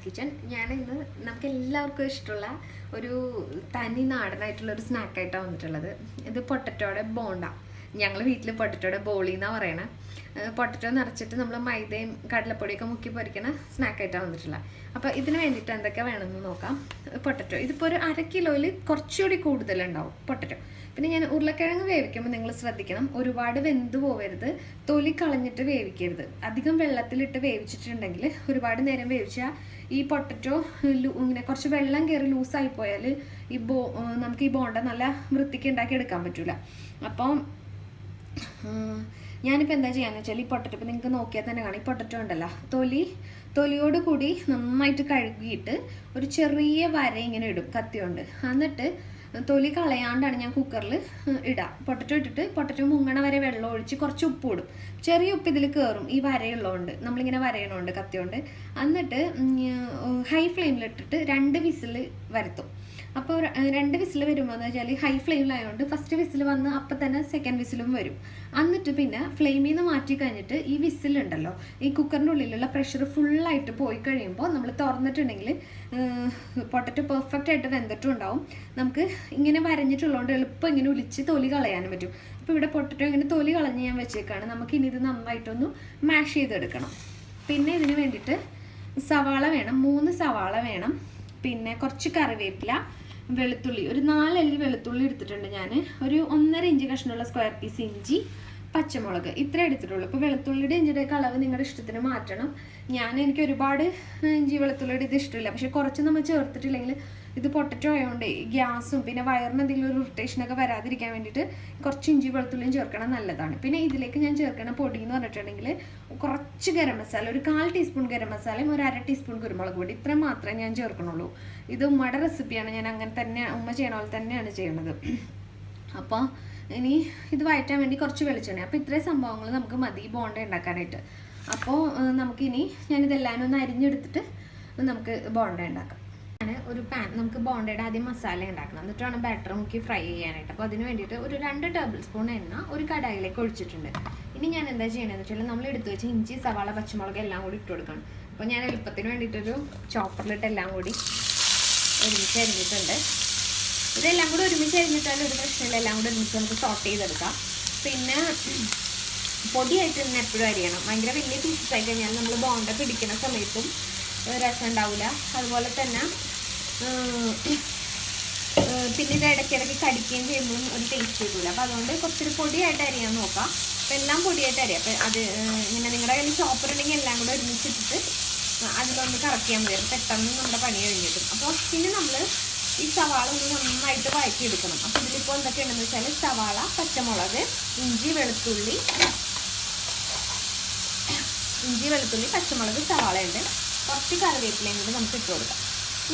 Kitchen. ഞാനിന്ന് നമുക്ക് എല്ലാവർക്കും ഇഷ്ടമുള്ള ഒരു തനി നാടനായിട്ടുള്ള ഒരു സ്നാക്കായിട്ടാണ് വന്നിട്ടുള്ളത്. ഇത് പൊട്ടറ്റോയുടെ ബോണ്ട. ഞങ്ങൾ വീട്ടിൽ പൊട്ടറ്റോയുടെ ബോളി എന്നാണ് പറയണത്. പൊട്ടറ്റോ നിറച്ചിട്ട് നമ്മൾ മൈദയും കടലപ്പൊടിയൊക്കെ മുക്കി പൊരിക്കണ സ്നാക്കായിട്ടാണ് വന്നിട്ടുള്ളത്. അപ്പോൾ ഇതിന് വേണ്ടിയിട്ട് എന്തൊക്കെ വേണമെന്ന് നോക്കാം. പൊട്ടറ്റോ ഇതിപ്പോൾ ഒരു 1/2 കിലോയിൽ കുറച്ചുകൂടി കൂടുതലുണ്ടാവും പൊട്ടറ്റോ. പിന്നെ ഞാൻ ഉരുളക്കിഴങ്ങ് വേവിക്കുമ്പോൾ നിങ്ങൾ ശ്രദ്ധിക്കണം, ഒരുപാട് വെന്ത് പോവരുത്, തൊലി കളഞ്ഞിട്ട് വേവിക്കരുത്. അധികം വെള്ളത്തിലിട്ട് വേവിച്ചിട്ടുണ്ടെങ്കിൽ ഒരുപാട് നേരം വേവിച്ചാൽ ഈ പൊട്ടറ്റോ ഇങ്ങനെ കുറച്ച് വെള്ളം കയറി ലൂസായി പോയാൽ നമുക്ക് ഈ ബോണ്ട നല്ല വൃത്തിക്ക് ഉണ്ടാക്കി എടുക്കാൻ പറ്റില്ല. അപ്പോൾ ഞാനിപ്പോൾ എന്താ ചെയ്യാന്ന് വെച്ചാൽ ഈ പൊട്ടറ്റോ ഇപ്പോൾ നിങ്ങൾക്ക് നോക്കിയാൽ തന്നെ കാണാം, ഈ പൊട്ടറ്റോ ഉണ്ടല്ലോ തൊലിയോട് കൂടി നന്നായിട്ട് കഴുകിയിട്ട് ഒരു ചെറിയ വര ഇങ്ങനെ ഇടും കത്തി കൊണ്ട്. എന്നിട്ട് തൊലി കളയാണ്ടാണ് ഞാൻ കുക്കറിൽ ഇടുക. പൊട്ടറ്റോ ഇട്ടിട്ട് പൊട്ടറ്റോ മുങ്ങണ വരെ വെള്ളം ഒഴിച്ച് കുറച്ച് ഉപ്പ് ഇടും. ചെറിയ ഉപ്പ് ഇതിൽ കയറും ഈ വരയുള്ളതുകൊണ്ട്, നമ്മളിങ്ങനെ വരയണോണ്ട് കത്തി കൊണ്ട്. എന്നിട്ട് ഹൈ ഫ്ലെയിമിലിട്ടിട്ട് 2 വിസിൽ വരുത്തും. അപ്പോൾ 2 വിസിൽ വരുമ്പോൾ എന്ന് വെച്ചാൽ ഹൈ ഫ്ലെയിമിലായതുകൊണ്ട് ഫസ്റ്റ് വിസിൽ വന്ന് അപ്പം തന്നെ സെക്കൻഡ് വിസിലും വരും. എന്നിട്ട് പിന്നെ ഫ്ലെയിമിൽ നിന്ന് മാറ്റി കഴിഞ്ഞിട്ട് ഈ വിസിലുണ്ടല്ലോ, ഈ കുക്കറിൻ്റെ ഉള്ളിലുള്ള പ്രഷർ ഫുള്ളായിട്ട് പോയി കഴിയുമ്പോൾ നമ്മൾ തുറന്നിട്ടുണ്ടെങ്കിൽ പൊട്ടറ്റോ പെർഫെക്റ്റ് ആയിട്ട് വെന്തിട്ടും ഉണ്ടാവും. നമുക്ക് ഇങ്ങനെ വരഞ്ഞിട്ടുള്ളതുകൊണ്ട് എളുപ്പം ഇങ്ങനെ ഉലിച്ച് തൊലി കളയാനും പറ്റും. അപ്പോൾ ഇവിടെ പൊട്ടറ്റോ ഇങ്ങനെ തൊലി കളഞ്ഞ് ഞാൻ വെച്ചേക്കാണ്. നമുക്ക് ഇനി ഇത് നന്നായിട്ടൊന്ന് മാഷ് ചെയ്തെടുക്കണം. പിന്നെ ഇതിന് വേണ്ടിയിട്ട് സവാള വേണം, 3 സവാള വേണം. പിന്നെ കുറച്ച് കറിവേപ്പില, വെളുത്തുള്ളി, ഒരു 4 അല്ലി വെളുത്തുള്ളി എടുത്തിട്ടുണ്ട് ഞാൻ. ഒരു 1.5 ഇഞ്ച് കഷ്ണമുള്ള സ്ക്വയർ പീസ് ഇഞ്ചി, പച്ചമുളക്, ഇത്ര എടുത്തിട്ടുള്ളൂ. ഇപ്പോൾ വെളുത്തുള്ളിയുടെ ഇഞ്ചിയുടെ അളവ് നിങ്ങളുടെ ഇഷ്ടത്തിന് മാറ്റണം. എനിക്ക് ഒരുപാട് ഇഞ്ചി വെളുത്തുള്ളിയുടെ ഇത് ഇഷ്ടമില്ല, പക്ഷെ കുറച്ച് നമ്മൾ ചേർത്തിട്ടില്ലെങ്കിൽ ഇത് പൊട്ടറ്റോ ആയതുകൊണ്ട് ഗ്യാസും പിന്നെ വയറിന് എന്തെങ്കിലും ഒരു ഇറിറ്റേഷനൊക്കെ വരാതിരിക്കാൻ വേണ്ടിയിട്ട് കുറച്ച് ഇഞ്ചി വെളുത്തുള്ളിയും ചേർക്കണം, നല്ലതാണ്. പിന്നെ ഇതിലേക്ക് ഞാൻ ചേർക്കണ പൊടി എന്ന് പറഞ്ഞിട്ടുണ്ടെങ്കിൽ കുറച്ച് ഗരം മസാല, ഒരു 1/4 ടീസ്പൂൺ ഗരം മസാലയും ഒരു 1/2 ടീസ്പൂൺ കുരുമുളക് പൊടി, ഇത്രയും മാത്രമേ ഞാൻ ചേർക്കണുള്ളൂ. ഇത് ഉമ്മയുടെ റെസിപ്പിയാണ്, ഞാൻ അങ്ങനെ തന്നെ ഉമ്മ ചെയ്യണ പോലെ തന്നെയാണ് ചെയ്യണത്. അപ്പോൾ ഇനി ഇത് വഴറ്റാൻ വേണ്ടി കുറച്ച് വെളിച്ചെണ്ണ. അപ്പോൾ ഇത്രയും സംഭവങ്ങൾ നമുക്ക് മതി ബോണ്ട ഉണ്ടാക്കാനായിട്ട്. അപ്പോൾ നമുക്കിനി ഞാനിതെല്ലാം ഒന്ന് അരിഞ്ഞെടുത്തിട്ട് നമുക്ക് ബോണ്ട ഉണ്ടാക്കാം. ഒരു പാൻ, നമുക്ക് ബോണ്ടയുടെ ആദ്യം മസാല ഉണ്ടാക്കണം, എന്നിട്ട് വേണം ബാറ്റർ മുക്കി ഫ്രൈ ചെയ്യാനായിട്ട്. അപ്പോൾ അതിന് വേണ്ടിയിട്ട് ഒരു 2 ടേബിൾ സ്പൂൺ എണ്ണ ഒരു കടായിലേക്ക് ഒഴിച്ചിട്ടുണ്ട്. ഇനി ഞാൻ എന്താ ചെയ്യണമെന്ന് വെച്ചാൽ നമ്മൾ എടുത്തു വെച്ച് ഇഞ്ചി, സവാള, പച്ചമുളക് എല്ലാം കൂടി ഇട്ട് കൊടുക്കണം. അപ്പോൾ ഞാൻ എളുപ്പത്തിന് വേണ്ടിയിട്ടൊരു ചോപ്പറിലിട്ട് എല്ലാം കൂടി ഒരുമിച്ച് അരിഞ്ഞിട്ടുണ്ട്. ഇതെല്ലാം കൂടി ഒരുമിച്ച് അരിഞ്ഞിട്ടാലും ഒരു പ്രശ്നമില്ല, എല്ലാം കൂടി ഒരുമിച്ച് നമുക്ക് സോട്ട് ചെയ്തെടുക്കാം. പിന്നെ പൊടിയായിട്ട് തന്നെ എപ്പോഴും അരിയണം. ഭയങ്കര വലിയ പീസസ് ആയി കഴിഞ്ഞാൽ നമ്മൾ ബോണ്ട പിടിക്കുന്ന സമയത്തും രസം ഉണ്ടാവില്ല. അതുപോലെ തന്നെ പിന്നെ ഇത് ഇടയ്ക്കിടയ്ക്ക് കടിക്കുകയും ചെയ്യുമ്പോഴും ഒരു ടേസ്റ്റ് കിട്ടില്ല. അപ്പോൾ അതുകൊണ്ട് കുറച്ചൊരു പൊടിയായിട്ട് അരിയാൻ നോക്കാം. അപ്പോൾ എല്ലാം പൊടിയായിട്ട് അരിയാം. അപ്പോൾ അത് ഇങ്ങനെ നിങ്ങളുടെ കയ്യിൽ ചോപ്പർ ഉണ്ടെങ്കിൽ എല്ലാം കൂടെ ഒരുമിച്ചിട്ടിട്ട് അതിലൊന്ന് കറക്കിയാൽ മതി, പെട്ടെന്ന് നമ്മുടെ പണി കഴിഞ്ഞിട്ടും. അപ്പോൾ പിന്നെ നമ്മൾ ഈ സവാള ഒന്ന് നന്നായിട്ട് വഴറ്റിയെടുക്കണം. അപ്പോൾ ഇതിലിപ്പോൾ എന്തൊക്കെയുണ്ടെന്ന് വെച്ചാൽ സവാള, പച്ചമുളക്, ഇഞ്ചി, വെളുത്തുള്ളി, പച്ചമുളക്, സവാളയുണ്ട്, കുറച്ച് കറിവേപ്പിലയും കൂടി നമുക്ക് ഇട്ട് കൊടുക്കാം.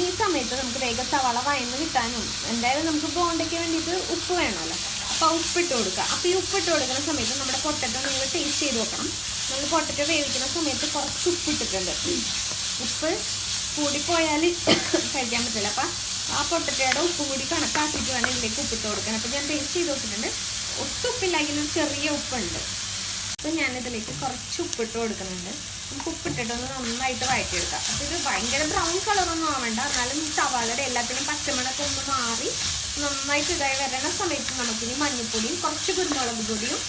ഈ സമയത്ത് നമുക്ക് വേഗം സവാള വഴന്ന് കിട്ടാനും എന്തായാലും നമുക്ക് ബോണ്ടയ്ക്ക് വേണ്ടിയിട്ട് ഉപ്പ് വേണമല്ലോ, അപ്പോൾ ഉപ്പിട്ട് കൊടുക്കുക. അപ്പോൾ ഈ ഉപ്പിട്ട് കൊടുക്കുന്ന സമയത്ത് നമ്മുടെ പൊട്ടറ്റോ നിങ്ങൾ ടേസ്റ്റ് ചെയ്ത് നോക്കണം. നമ്മൾ പൊട്ടറ്റോ വേവിക്കുന്ന സമയത്ത് കുറച്ച് ഉപ്പ് ഇട്ടിട്ടുണ്ട്. ഉപ്പ് കൂടിപ്പോയാൽ കഴിക്കാൻ പറ്റില്ല. അപ്പോൾ ആ പൊട്ടറ്റോയുടെ ഉപ്പ് കൂടി കണക്കാക്കിയിട്ട് വേണം ഇതിലേക്ക് ഉപ്പിട്ട് കൊടുക്കണം. അപ്പോൾ ഞാൻ ടേസ്റ്റ് ചെയ്ത് നോക്കിയിട്ടുണ്ട്, ഒട്ടും ഉപ്പില്ലെങ്കിൽ ഒരു ചെറിയ ഉപ്പുണ്ട്. അപ്പോൾ ഞാനിതിലേക്ക് കുറച്ച് ഉപ്പിട്ട് കൊടുക്കുന്നുണ്ട്. നമുക്ക് ഉപ്പിട്ടിട്ടൊന്ന് നന്നായിട്ട് വഴറ്റിയെടുക്കാം. അപ്പോൾ ഇത് ഭയങ്കര ബ്രൗൺ കളറൊന്നും ആവേണ്ട, എന്നാലും സവാളയുടെ എല്ലാത്തിനും പച്ചമുളകൊക്കെ ഒന്ന് മാറി നന്നായിട്ട് ഇതായി വരണ സമയത്ത് നമുക്കിനി മഞ്ഞൾപ്പൊടിയും കുറച്ച് കുരുമുളക് പൊടിയും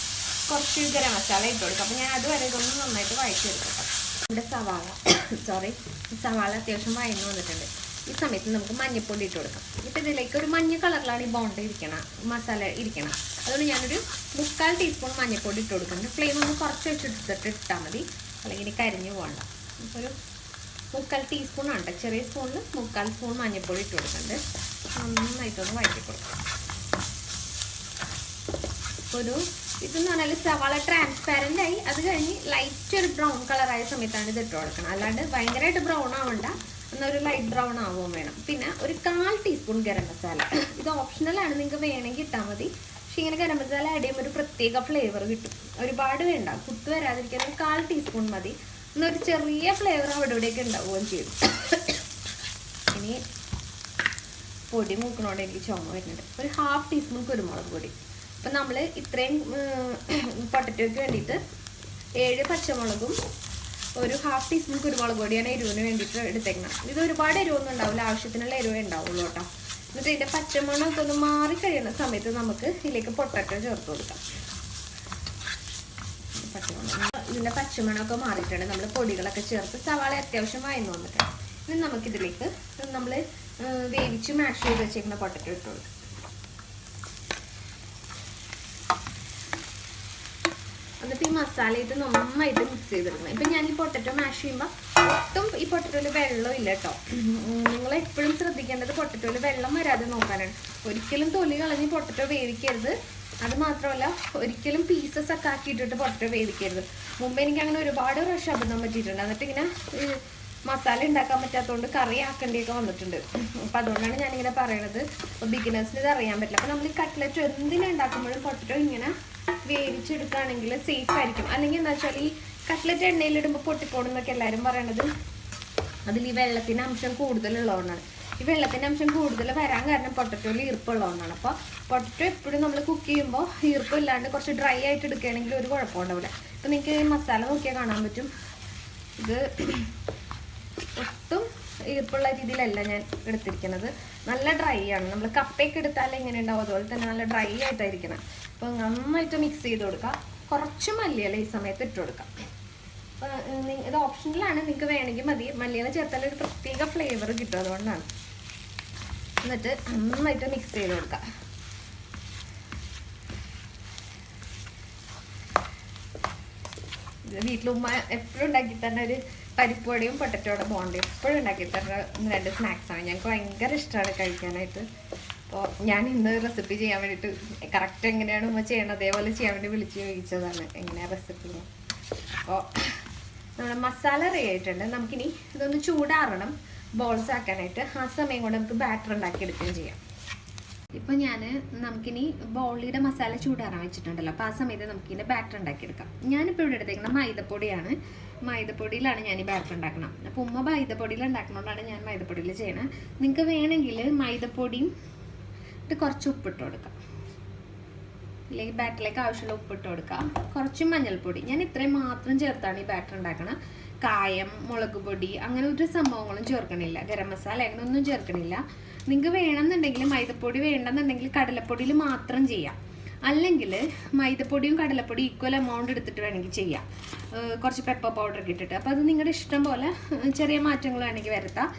കുറച്ച് ഗരം മസാല ഇട്ട് കൊടുക്കാം. അപ്പോൾ ഞാൻ അതുവരെ ഇതൊന്ന് നന്നായിട്ട് വഴറ്റിയെടുക്കാം. നമ്മുടെ സവാള അത്യാവശ്യം വഴന്നു വന്നിട്ടുണ്ട്. ഈ സമയത്ത് നമുക്ക് മഞ്ഞൾപ്പൊടി ഇട്ട് കൊടുക്കാം. ഇപ്പോൾ ഇതിലേക്ക് ഒരു മഞ്ഞ കളറിലാണ് ഈ ബോണ്ട മസാല ഇരിക്കണം. അതുകൊണ്ട് ഞാനൊരു 3/4 ടീസ്പൂൺ മഞ്ഞൾപ്പൊടി ഇട്ട് കൊടുക്കുന്നുണ്ട്. ഫ്ലെയിം ഒന്ന് കുറച്ച് വെച്ചിട്ട് ഇട്ടാൽ മതി, അല്ലെങ്കിൽ കരിഞ്ഞു പോകണ്ട. അപ്പോൾ ഒരു 3/4 ടീസ്പൂൺ ആണ്, ചെറിയ സ്പൂണിൽ 3/4 സ്പൂൺ മഞ്ഞൾപ്പൊടി ഇട്ട് കൊടുക്കുന്നുണ്ട്. നന്നായിട്ടൊന്ന് വഴറ്റി കൊടുക്കാം. ഇതെന്ന് പറഞ്ഞാൽ സവാള ട്രാൻസ്പാരൻ്റ് ആയി അത് കഴിഞ്ഞ് ലൈറ്റ് ഒരു ബ്രൗൺ കളറായ സമയത്താണ് ഇത് ഇട്ട് കൊടുക്കണം. അല്ലാണ്ട് ഭയങ്കരമായിട്ട് ബ്രൗൺ ആവണ്ട, എന്നൊരു ലൈറ്റ് ബ്രൗൺ ആവുകയും വേണം. പിന്നെ ഒരു 1/4 ടീസ്പൂൺ ഗരം മസാല, ഇത് ഓപ്ഷണലാണ്, നിങ്ങൾക്ക് വേണമെങ്കിൽ ഇട്ടാൽ മതി. പക്ഷെ ഇങ്ങനെ ഗരം മസാല ആഡ് ചെയ്യുമ്പോൾ ഒരു പ്രത്യേക ഫ്ലേവർ കിട്ടും. ഒരുപാട് വേണ്ട, കുത്ത് വരാതിരിക്കാൻ ഒരു 1/4 ടീസ്പൂൺ മതി. എന്നൊരു ചെറിയ ഫ്ലേവർ അവിടെ ഇവിടെയൊക്കെ ഉണ്ടാവുകയും ചെയ്യും. ഇനി പൊടി മൂക്കണോടെ എനിക്ക് ചുമ വരുന്നുണ്ട്. ഒരു 1/2 ടീസ്പൂൺ കുരുമുളക് പൊടി. അപ്പം നമ്മൾ ഇത്രയും പൊട്ടറ്റോയ്ക്ക് വേണ്ടിയിട്ട് 7 പച്ചമുളകും ഒരു 1/2 ടീസ്പൂൺ കുരുമുളക് പൊടിയാണ് എരിവിന് വേണ്ടിയിട്ട് എടുത്തേക്കണം. ഇത് ഒരുപാട് എരിവൊന്നും ഉണ്ടാവില്ല, ആവശ്യത്തിനുള്ള എരിവേ ഉണ്ടാവുള്ളൂ കേട്ടോ. എന്നിട്ട് ഇതിൻ്റെ പച്ചമണമൊക്കെ ഒന്ന് മാറിക്കഴിയുന്ന സമയത്ത് നമുക്ക് ഇതിലേക്ക് പൊട്ടറ്റോ ചേർത്ത് കൊടുക്കാം. ഇതിൻ്റെ പച്ചമണമൊക്കെ മാറിയിട്ടുണ്ട്. നമ്മൾ പൊടികളൊക്കെ ചേർത്ത് സവാള അത്യാവശ്യം വഴന്നു വന്നിട്ടുണ്ട്. ഇനി നമുക്കിതിലേക്ക് നമ്മൾ വേവിച്ച് മാഷ് ചെയ്ത് വെച്ചേക്കുന്ന പൊട്ടറ്റോ ഇട്ട് കൊടുക്കാം. എന്നിട്ട് ഈ മസാല ഇത് നന്നായിട്ട് മിക്സ് ചെയ്തെടുക്കണം. ഇപ്പം ഞാൻ ഈ പൊട്ടറ്റോ മാഷ് ചെയ്യുമ്പോൾ ഒട്ടും ഈ പൊട്ടറ്റോയിൽ വെള്ളം ഇല്ല കേട്ടോ. നിങ്ങൾ എപ്പോഴും ശ്രദ്ധിക്കേണ്ടത് പൊട്ടറ്റോയിൽ വെള്ളം വരാതെ നോക്കാനാണ്. ഒരിക്കലും തൊലി കളഞ്ഞ് പൊട്ടറ്റോ വേവിക്കരുത്. അത് മാത്രമല്ല ഒരിക്കലും പീസസ് ഒക്കെ ആക്കിയിട്ടിട്ട് പൊട്ടറ്റോ വേവിക്കരുത്. മുമ്പ് എനിക്ക് അങ്ങനെ ഒരുപാട് പ്രാവശ്യം അബദ്ധം പറ്റിയിട്ടുണ്ട്. എന്നിട്ട് ഇങ്ങനെ മസാല ഉണ്ടാക്കാൻ പറ്റാത്തതുകൊണ്ട് കറി ആക്കേണ്ടിയൊക്കെ വന്നിട്ടുണ്ട്. അപ്പം അതുകൊണ്ടാണ് ഞാനിങ്ങനെ പറയണത്. അപ്പോൾ ബിഗിനേഴ്സിന് ഇത് അറിയാൻ പറ്റില്ല. അപ്പോൾ നമ്മൾ ഈ കട്ട്ലറ്റ് എന്തിനുണ്ടാക്കുമ്പോഴും പൊട്ടറ്റോ ഇങ്ങനെ വേവിച്ചെടുക്കുകയാണെങ്കിൽ സേഫ് ആയിരിക്കും. അല്ലെങ്കിൽ എന്താ വെച്ചാൽ ഈ കട്ട്ലറ്റ് എണ്ണയിലിടുമ്പോൾ പൊട്ടിപ്പോണെന്നൊക്കെ എല്ലാവരും പറയണത് അതിൽ ഈ വെള്ളത്തിൻ്റെ അംശം കൂടുതലുള്ളതുകൊണ്ടാണ്. ഈ വെള്ളത്തിൻ്റെ അംശം കൂടുതൽ വരാൻ കാരണം പൊട്ടറ്റോയിൽ ഈർപ്പുള്ളതുകൊണ്ടാണ്. അപ്പോൾ പൊട്ടറ്റോ എപ്പോഴും നമ്മൾ കുക്ക് ചെയ്യുമ്പോൾ ഈർപ്പില്ലാണ്ട് കുറച്ച് ഡ്രൈ ആയിട്ട് എടുക്കുകയാണെങ്കിൽ ഒരു കുഴപ്പമുണ്ടാവില്ല. അപ്പോൾ നിങ്ങൾക്ക് മസാല നോക്കിയാൽ കാണാൻ പറ്റും. ഇത് ഒട്ടും ഈർപ്പുള്ള രീതിയിലല്ല ഞാൻ എടുത്തിരിക്കുന്നത്. നല്ല ഡ്രൈ ആണ്. നമ്മൾ കപ്പയൊക്കെ എടുത്താൽ എങ്ങനെ ഉണ്ടാവും അതുപോലെ തന്നെ നല്ല ഡ്രൈ ആയിട്ടായിരിക്കണം. അപ്പോൾ നന്നായിട്ട് മിക്സ് ചെയ്ത് കൊടുക്കുക. കുറച്ച് മല്ലിയില ഈ സമയത്ത് ഇട്ട് കൊടുക്കാം. അപ്പോൾ ഇത് ഓപ്ഷനിലാണ്, നിങ്ങൾക്ക് വേണമെങ്കിൽ മതി. മല്ലിയില ചേർത്താൽ ഒരു പ്രത്യേക ഫ്ലേവർ കിട്ടും, അതുകൊണ്ടാണ്. എന്നിട്ട് നന്നായിട്ട് മിക്സ് ചെയ്ത് കൊടുക്കുക. വീട്ടിൽ ഉമ്മ എപ്പോഴും ഉണ്ടാക്കി തന്നെ ഒരു പരിപ്പുവടയും പൊട്ടറ്റോടെ ബോണ്ടയും എപ്പോഴും ഉണ്ടാക്കി തരുന്ന 2 സ്നാക്സാണ്. ഞങ്ങൾക്ക് ഭയങ്കര ഇഷ്ടമാണ് കഴിക്കാനായിട്ട്. അപ്പോൾ ഞാൻ ഇന്ന് റെസിപ്പി ചെയ്യാൻ വേണ്ടിയിട്ട് കറക്റ്റ് എങ്ങനെയാണ് ഉമ്മ ചെയ്യണത് അതേപോലെ ചെയ്യാൻ വേണ്ടി വിളിച്ച് ചോദിച്ചതാണ് എങ്ങനെയാണ് റെസിപ്പി. അപ്പോൾ നമ്മുടെ മസാല റെഡി ആയിട്ടുണ്ട്. നമുക്കിനി ഇതൊന്ന് ചൂടാറണം ബോൾസ് ആക്കാനായിട്ട്. ആ സമയം കൊണ്ട് നമുക്ക് ബാറ്റർ ഉണ്ടാക്കിയെടുക്കുകയും ചെയ്യാം. ഇപ്പോൾ നമുക്കിനി ബോളിയുടെ മസാല ചൂടാറാൻ വെച്ചിട്ടുണ്ടല്ലോ. അപ്പോൾ ആ സമയത്ത് നമുക്കിതിൻ്റെ ബാറ്റർ ഉണ്ടാക്കിയെടുക്കാം. ഞാനിപ്പോൾ ഇവിടെ എടുത്തേക്കുന്നത് മൈദപ്പൊടിയാണ്. മൈദപ്പൊടിയിലാണ് ഞാൻ ഈ ബാറ്റർ ഉണ്ടാക്കണം. അപ്പോൾ ഉമ്മ മൈദപ്പൊടിയിൽ ഉണ്ടാക്കുന്നതുകൊണ്ടാണ് ഞാൻ മൈദപ്പൊടിയിൽ ചെയ്യണത്. നിങ്ങൾക്ക് വേണമെങ്കിൽ മൈദപ്പൊടിയും കുറച്ച് ഉപ്പിട്ട് കൊടുക്കാം. അല്ലെങ്കിൽ ബാറ്ററിലേക്ക് ആവശ്യമുള്ള ഉപ്പിട്ട് കൊടുക്കാം. കുറച്ച് മഞ്ഞൾപ്പൊടി, ഞാൻ ഇത്രയും മാത്രം ചേർത്താണ് ഈ ബാറ്റർ ഉണ്ടാക്കണം. കായം, മുളക് പൊടി അങ്ങനെ ഒരു സംഭവങ്ങളും ചേർക്കണില്ല. ഗരം മസാല അങ്ങനെ ഒന്നും ചേർക്കണില്ല. നിങ്ങൾക്ക് വേണമെന്നുണ്ടെങ്കിൽ മൈദപ്പൊടി വേണമെന്നുണ്ടെങ്കിൽ കടലപ്പൊടിയിൽ മാത്രം ചെയ്യാം. അല്ലെങ്കിൽ മൈദപ്പൊടിയും കടലപ്പൊടി ഈക്വൽ എമൗണ്ട് എടുത്തിട്ട് വേണമെങ്കിൽ ചെയ്യാം. കുറച്ച് പെപ്പർ പൗഡറൊക്കെ ഇട്ടിട്ട്. അപ്പോൾ അത് നിങ്ങളുടെ ഇഷ്ടം പോലെ ചെറിയ മാറ്റങ്ങൾ വേണമെങ്കിൽ വരുത്താം.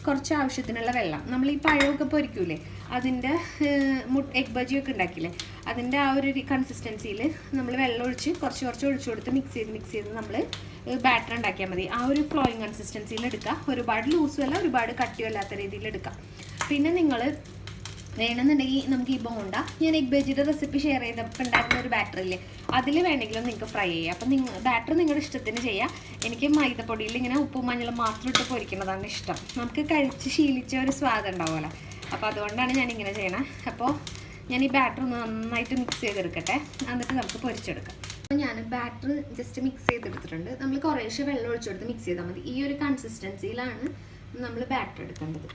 കുറച്ച് ആവശ്യത്തിനുള്ള വെള്ളം, നമ്മൾ ഈ പഴമൊക്കെ പൊരിക്കൂലേ അതിൻ്റെ എഗ് ബജിയൊക്കെ ഉണ്ടാക്കില്ലേ അതിൻ്റെ ആ ഒരു കൺസിസ്റ്റൻസിയിൽ നമ്മൾ വെള്ളം ഒഴിച്ച് കുറച്ച് ഒഴിച്ചു കൊടുത്ത് മിക്സ് ചെയ്ത് നമ്മൾ ബാറ്റർ ഉണ്ടാക്കിയാൽ മതി. ആ ഒരു ഫ്ലോയിങ് കൺസിസ്റ്റൻസിയിൽ എടുക്കുക. ഒരുപാട് ലൂസും അല്ല ഒരുപാട് കട്ടിയും അല്ലാത്ത രീതിയിൽ എടുക്കാം. പിന്നെ നിങ്ങൾ വേണമെന്നുണ്ടെങ്കിൽ നമുക്ക് ഈ ബോണ്ട ഞാൻ എഗ് ബജിയുടെ റെസിപ്പി ഷെയർ ചെയ്തപ്പോൾ ഉണ്ടായിരുന്ന ഒരു ബാറ്റർ ഇല്ലേ അതിൽ വേണമെങ്കിലും നിങ്ങൾക്ക് ഫ്രൈ ചെയ്യാം. അപ്പം ബാറ്റർ നിങ്ങളുടെ ഇഷ്ടത്തിന് ചെയ്യാം. എനിക്ക് മൈദപ്പൊടിയിൽ ഇങ്ങനെ ഉപ്പും മഞ്ഞളും മാത്രം ഇട്ട് പൊരിക്കുന്നതാണ് ഇഷ്ടം. നമുക്ക് കഴിച്ച് ശീലിച്ച ഒരു സ്വാദം ഉണ്ടാവുമല്ലോ. അപ്പോൾ അതുകൊണ്ടാണ് ഞാനിങ്ങനെ ചെയ്യണത്. അപ്പോൾ ഞാൻ ഈ ബാറ്റർ ഒന്ന് നന്നായിട്ട് മിക്സ് ചെയ്തെടുക്കട്ടെ, എന്നിട്ട് നമുക്ക് പൊരിച്ചെടുക്കാം. അപ്പോൾ ഞാൻ ബാറ്റർ ജസ്റ്റ് മിക്സ് ചെയ്തെടുത്തിട്ടുണ്ട്. നമ്മൾ കുറേശ്ശെ വെള്ളം ഒഴിച്ചെടുത്ത് മിക്സ് ചെയ്താൽ മതി. ഈ ഒരു കൺസിസ്റ്റൻസിയിലാണ് നമ്മൾ ബാറ്റർ എടുക്കേണ്ടത്.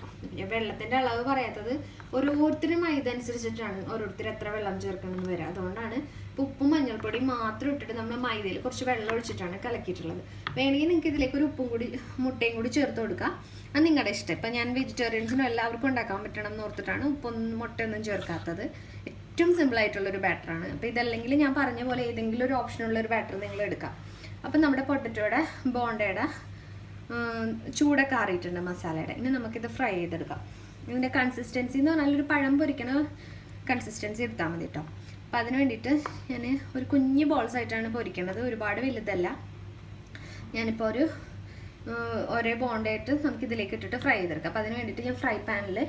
വെള്ളത്തിൻ്റെ അളവ് പറയാത്തത് ഓരോരുത്തരും ഇതനുസരിച്ചിട്ടാണ് ഓരോരുത്തർ എത്ര വെള്ളം ചേർക്കണമെന്ന് വരിക. അതുകൊണ്ടാണ് ഉപ്പും മഞ്ഞൾപ്പൊടി മാത്രം ഇട്ടിട്ട് നമ്മൾ മൈദയിൽ കുറച്ച് വെള്ളം ഒഴിച്ചിട്ടാണ് കലക്കിയിട്ടുള്ളത്. വേണമെങ്കിൽ നിങ്ങൾക്ക് ഇതിലേക്ക് ഒരു ഉപ്പും കൂടി മുട്ടയും കൂടി ചേർത്ത് കൊടുക്കാം. അത് നിങ്ങളുടെ ഇഷ്ടം. ഇപ്പം ഞാൻ വെജിറ്റേറിയൻസിനും എല്ലാവർക്കും ഉണ്ടാക്കാൻ പറ്റണം എന്ന് ഓർത്തിട്ടാണ് ഉപ്പൊന്നും മുട്ടയൊന്നും ചേർക്കാത്തത്. ഏറ്റവും സിമ്പിളായിട്ടുള്ളൊരു ബാറ്ററാണ്. അപ്പോൾ ഇതല്ലെങ്കിൽ ഞാൻ പറഞ്ഞ പോലെ ഏതെങ്കിലും ഒരു ഓപ്ഷനുള്ളൊരു ബാറ്റർ നിങ്ങൾ എടുക്കാം. അപ്പം നമ്മുടെ പൊട്ടറ്റോയുടെ ബോണ്ടയുടെ ചൂടൊക്കെ ആറിയിട്ടുണ്ട് മസാലയുടെ. ഇനി നമുക്കിത് ഫ്രൈ ചെയ്തെടുക്കാം. ഇതിൻ്റെ കൺസിസ്റ്റൻസി എന്ന് പറഞ്ഞാൽ ഒരു പഴം പൊരിക്കണ കൺസിസ്റ്റൻസി എടുത്താൽ മതി കേട്ടോ. അപ്പം അതിന് വേണ്ടിയിട്ട് ഞാൻ ഒരു കുഞ്ഞ് ബോൾസ് ആയിട്ടാണ് പൊരിക്കേണ്ടത്, ഒരുപാട് വലുതല്ല. ഞാനിപ്പോൾ ഒരേ ബോണ്ടായിട്ട് നമുക്കിതിലേക്ക് ഇട്ടിട്ട് ഫ്രൈ ചെയ്തെടുക്കാം. അപ്പോൾ അതിന് വേണ്ടിയിട്ട് ഞാൻ ഫ്രൈ പാനിൽ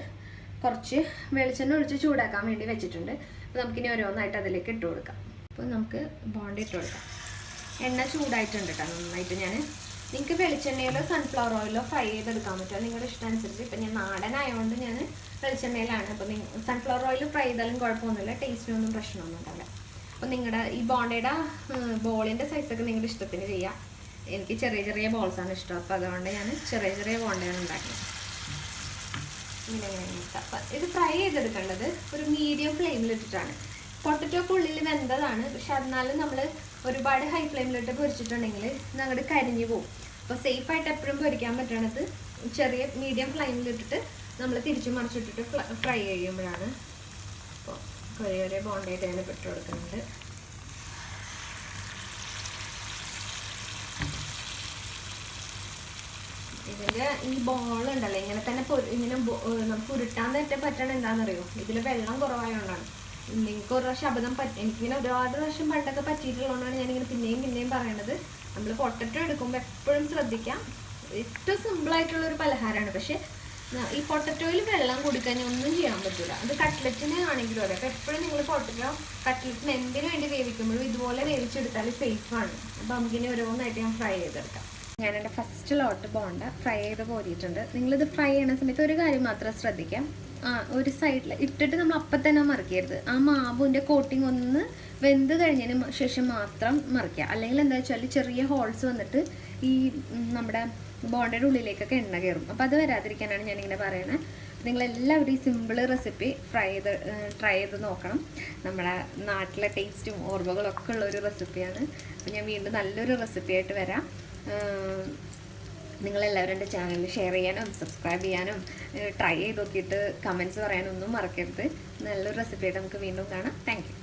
കുറച്ച് വെളിച്ചെണ്ണ ഒഴിച്ച് ചൂടാക്കാൻ വേണ്ടി വെച്ചിട്ടുണ്ട്. അപ്പോൾ നമുക്കിനി ഓരോന്നായിട്ട് അതിലേക്ക് ഇട്ട് കൊടുക്കാം. അപ്പോൾ നമുക്ക് ബോണ്ട ഇട്ട് കൊടുക്കാം. എണ്ണ ചൂടായിട്ടുണ്ട് കേട്ടോ നന്നായിട്ട്. നിങ്ങൾക്ക് വെളിച്ചെണ്ണയിലോ സൺഫ്ലവർ ഓയിലോ ഫ്രൈ ചെയ്തെടുക്കാൻ പറ്റുമോ നിങ്ങളുടെ ഇഷ്ടം അനുസരിച്ച്. ഇപ്പം ഞാൻ നാടനായതുകൊണ്ട് ഞാൻ വെളിച്ചെണ്ണയിലാണ്. അപ്പോൾ സൺഫ്ലവർ ഓയിൽ ഫ്രൈ ചെയ്താലും കുഴപ്പമൊന്നുമില്ല, ടേസ്റ്റിനൊന്നും പ്രശ്നമൊന്നും ഉണ്ടാവില്ല. അപ്പോൾ നിങ്ങളുടെ ഈ ബോണ്ടയുടെ ബോളിൻ്റെ സൈസൊക്കെ നിങ്ങളുടെ ഇഷ്ടത്തിന് ചെയ്യാം. എനിക്ക് ചെറിയ ചെറിയ ബോൾസാണ് ഇഷ്ടം. അപ്പോൾ അതുകൊണ്ട് ഞാൻ ചെറിയ ബോണ്ടയാണ് ഉണ്ടാക്കുന്നത്. ഇങ്ങനെ അപ്പം ഇത് ഫ്രൈ ചെയ്തെടുക്കേണ്ടത് ഒരു മീഡിയം ഫ്ലെയിമിലിട്ടിട്ടാണ്. പൊട്ടറ്റോക്ക് ഉള്ളിൽ വെന്തതാണ്, പക്ഷെ എന്നാലും നമ്മൾ ഒരുപാട് ഹൈ ഫ്ലെയിമിലിട്ട് പൊരിച്ചിട്ടുണ്ടെങ്കിൽ അങ്ങോട്ട് കരിഞ്ഞു പോകും. അപ്പോൾ സേഫായിട്ട് എപ്പോഴും പൊരിക്കാൻ പറ്റണത് ചെറിയ മീഡിയം ഫ്ലെയിമിലിട്ടിട്ട് നമ്മൾ തിരിച്ചു മറിച്ചിട്ടിട്ട് ഫ്രൈ ചെയ്യുമ്പോഴാണ്. അപ്പോൾ ഒരേ ബോണ്ടയായിട്ട് ഞാൻ ഇട്ട് കൊടുക്കുന്നുണ്ട്. ഇതിൻ്റെ ഈ ബോൾ ഉണ്ടല്ലോ ഇങ്ങനെ തന്നെ ഇങ്ങനെ നമുക്ക് ഉരുട്ടാൻ തന്നെ പറ്റണ എന്താണെന്നറിയോ, ഇതിൽ വെള്ളം കുറവായതുകൊണ്ടാണ്. നിങ്ങൾക്ക് ഒരു പ്രാവശ്യം അബദ്ധം എനിക്കിങ്ങനെ ഒരുപാട് പ്രാവശ്യം പണ്ടൊക്കെ പറ്റിയിട്ടുള്ളതുകൊണ്ടാണ് ഞാനിങ്ങനെ പിന്നെയും പറയണത്. നമ്മൾ പൊട്ടറ്റോ എടുക്കുമ്പോൾ എപ്പോഴും ശ്രദ്ധിക്കാം. ഏറ്റവും സിമ്പിളായിട്ടുള്ളൊരു പലഹാരമാണ്, പക്ഷേ ഈ പൊട്ടറ്റോയിൽ വെള്ളം കൂടിക്കഴിഞ്ഞാൽ ഒന്നും ചെയ്യാൻ പറ്റില്ല. അത് കട്ട്ലറ്റിന് ആണെങ്കിലും അതെ. അപ്പോൾ എപ്പോഴും നിങ്ങൾ പൊട്ടറ്റോ കട്ട്ലറ്റിന് എന്തിനു വേണ്ടി വേവിക്കുമ്പോഴും ഇതുപോലെ വേവിച്ചെടുത്താൽ സേഫാണ്. അപ്പോൾ നമുക്കിനി ഓരോന്നായിട്ട് ഞാൻ ഫ്രൈ ചെയ്തെടുക്കാം. ഞാൻ എൻ്റെ ഫസ്റ്റ് ലോട്ട് ബോണ്ട ഫ്രൈ ചെയ്ത് പോരിയിട്ടുണ്ട്. നിങ്ങളിത് ഫ്രൈ ചെയ്യുന്ന സമയത്ത് ഒരു കാര്യം മാത്രം ശ്രദ്ധിക്കാം, ഒരു സൈഡിൽ ഇട്ടിട്ട് നമ്മൾ അപ്പം തന്നെ മറിക്കരുത്. ആ മാവിൻ്റെ കോട്ടിങ് ഒന്ന് വെന്ത് കഴിഞ്ഞതിന് ശേഷം മാത്രം മറിക്കുക. അല്ലെങ്കിൽ എന്താ വെച്ചാൽ ചെറിയ ഹോൾസ് വന്നിട്ട് ഈ നമ്മുടെ ബോണ്ടയുടെ ഉള്ളിലേക്കൊക്കെ എണ്ണ കയറും. അപ്പോൾ അത് വരാതിരിക്കാനാണ് ഞാനിങ്ങനെ പറയണത്. നിങ്ങളെല്ലാവരും ഈ സിമ്പിൾ റെസിപ്പി ട്രൈ ചെയ്ത് നോക്കണം. നമ്മുടെ നാട്ടിലെ ടേസ്റ്റും ഓർമ്മകളൊക്കെ ഉള്ളൊരു റെസിപ്പിയാണ്. അപ്പോൾ ഞാൻ വീണ്ടും നല്ലൊരു റെസിപ്പിയായിട്ട് വരാം. നിങ്ങളെല്ലാവരും എൻ്റെ ചാനൽ ഷെയർ ചെയ്യാനും സബ്സ്ക്രൈബ് ചെയ്യാനും ട്രൈ ചെയ്ത് നോക്കിയിട്ട് കമൻറ്റ്സ് പറയാനൊന്നും മറക്കരുത്. നല്ലൊരു റെസിപ്പിയായിട്ട് നമുക്ക് വീണ്ടും കാണാം. Thank you.